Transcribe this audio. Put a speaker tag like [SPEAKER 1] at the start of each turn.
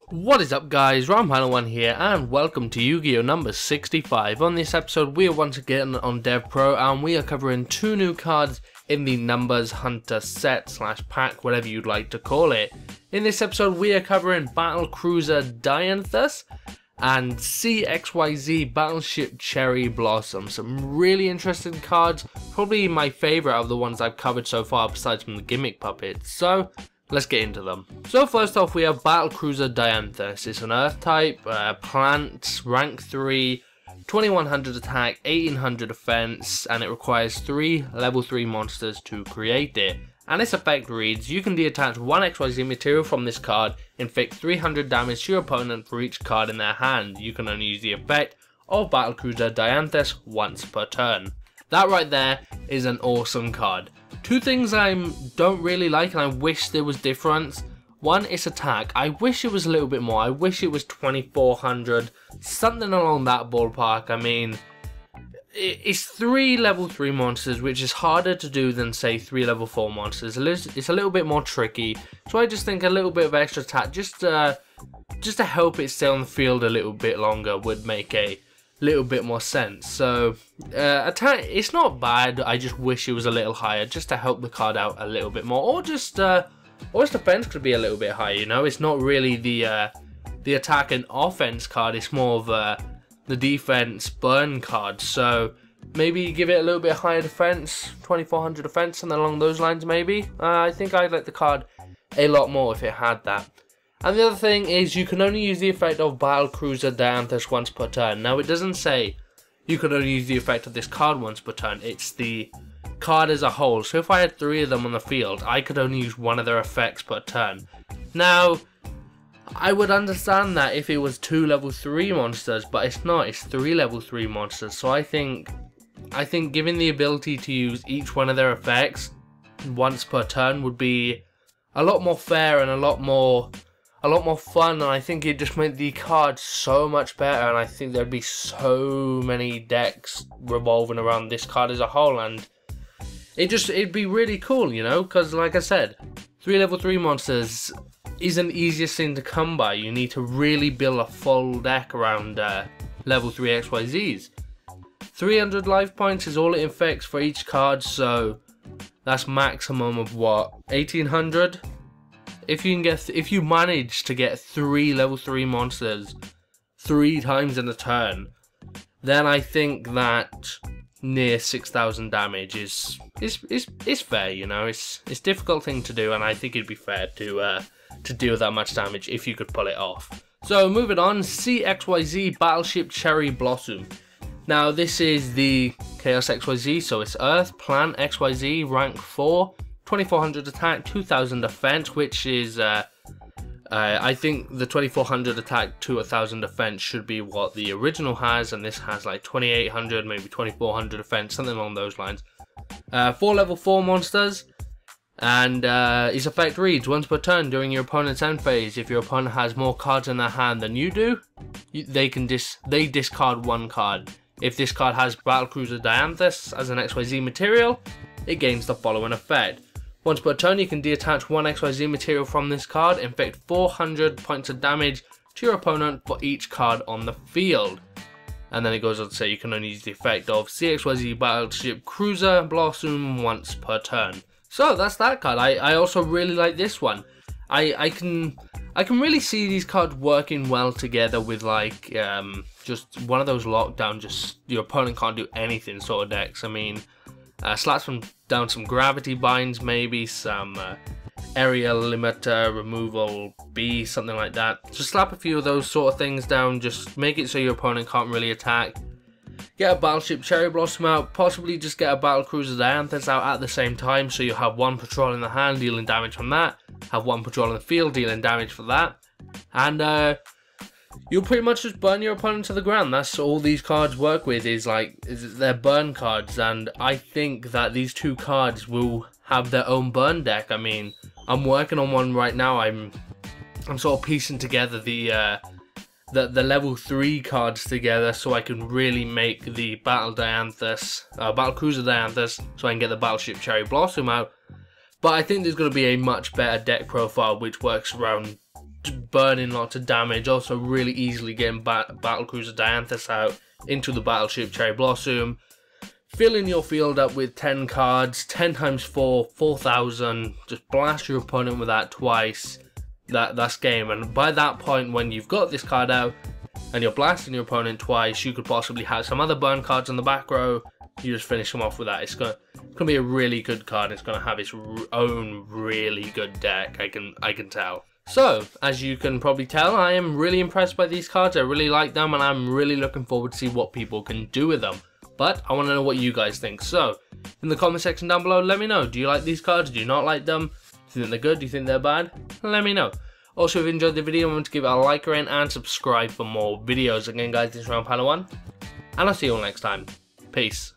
[SPEAKER 1] What is up guys, Ram1 here and welcome to Yu-Gi-Oh! Number 65. On this episode we are once again on DevPRO and we are covering two new cards in the Numbers Hunter set / pack, whatever you'd like to call it. In this episode we are covering Battlecruiser Dianthus and CXYZ Battleship Cherry Blossom. Some really interesting cards, probably my favourite of the ones I've covered so far besides from the gimmick puppets. So let's get into them. So first off we have Battlecruiser Dianthus. It's an earth type, plant, rank 3, 2100 attack, 1800 defense, and it requires 3 level 3 monsters to create it. And its effect reads, you can detach one XYZ material from this card, inflict 300 damage to your opponent for each card in their hand. You can only use the effect of Battlecruiser Dianthus once per turn. That right there is an awesome card. Two things I don't really like and I wish there was difference. One, its attack. I wish it was a little bit more. I wish it was 2400, something along that ballpark. I mean, it's 3 level 3 monsters, which is harder to do than say 3 level 4 monsters. It's a little bit more tricky. So I just think a little bit of extra attack just to help it stay on the field a little bit longer would make a little bit more sense. So attack, it's not bad. I just wish it was a little higher just to help the card out a little bit more, or just its defense could be a little bit higher. You know, it's not really the attack and offense card. It's more of the defense burn card. So maybe give it a little bit higher defense, 2400 defense, something along those lines. Maybe I think I'd like the card a lot more if it had that. And the other thing is you can only use the effect of Battlecruiser Dianthus once per turn. Now it doesn't say you can only use the effect of this card once per turn, it's the card as a whole. So if I had 3 of them on the field, I could only use one of their effects per turn. Now, I would understand that if it was 2 level 3 monsters, but it's not, it's 3 level 3 monsters. So I think giving the ability to use each one of their effects once per turn would be a lot more fair and a lot more fun, and I think it just made the card so much better, and I think there'd be so many decks revolving around this card as a whole, and it'd be really cool, you know, because like I said, 3 level 3 monsters isn't the easiest thing to come by. You need to really build a full deck around level 3 XYZs. 300 life points is all it infects for each card, so that's maximum of what, 1800? If you manage to get 3 level 3 monsters 3 times in a turn, then I think that near 6000 damage is fair. You know, it's a difficult thing to do, and I think it'd be fair to deal that much damage if you could pull it off. So moving on, CXYZ Battleship Cherry Blossom. Now this is the Chaos XYZ, so it's Earth, Plant XYZ, rank 4. 2400 attack, 2000 defense, which is I think the 2400 attack to 1000 defense should be what the original has, and this has like 2800, maybe 2400 defense, something along those lines. 4 level 4 monsters, and its effect reads, once per turn during your opponent's end phase, if your opponent has more cards in their hand than you do, they discard 1 card. If this card has Battlecruiser Dianthus as an XYZ material, it gains the following effect. Once per turn, you can detach 1 XYZ material from this card, inflict 400 points of damage to your opponent for each card on the field. And then it goes on to say you can only use the effect of CXYZ Battleship Cruiser Blossom once per turn. So that's that card. I also really like this one. I can really see these cards working well together with like just one of those lockdown, just your opponent can't do anything sort of decks. I mean, slaps down some gravity binds, maybe some area limiter removal B, something like that. Just slap a few of those sort of things down, just make it so your opponent can't really attack. Get a Battleship Cherry Blossom out, possibly just get a Battlecruiser Dianthus out at the same time, so you have 1 patrol in the hand dealing damage from that, have 1 patrol in the field dealing damage for that, and you'll pretty much just burn your opponent to the ground. That's all these cards work with, is they're burn cards, and I think that these 2 cards will have their own burn deck. I mean, I'm working on one right now. I'm sort of piecing together the level 3 cards together so I can really make the Battlecruiser Dianthus, so I can get the Battleship Cherry Blossom out. But I think there's going to be a much better deck profile which works around burning lots of damage, also really easily getting Battlecruiser Dianthus out into the Battleship Cherry Blossom, filling your field up with 10 cards, 10 times 4, 4,000, just blast your opponent with that twice, that's game. And by that point, when you've got this card out and you're blasting your opponent twice, you could possibly have some other burn cards on the back row, you just finish them off with that. It's gonna be a really good card. It's gonna have its own really good deck, I can tell. So, as you can probably tell, I am really impressed by these cards. I really like them, and I'm really looking forward to see what people can do with them. But I want to know what you guys think. So, in the comment section down below, let me know. Do you like these cards? Do you not like them? Do you think they're good? Do you think they're bad? Let me know. Also, if you enjoyed the video, remember to give it a like rating and subscribe for more videos. Again, guys, this is Round Panel 1, and I'll see you all next time. Peace.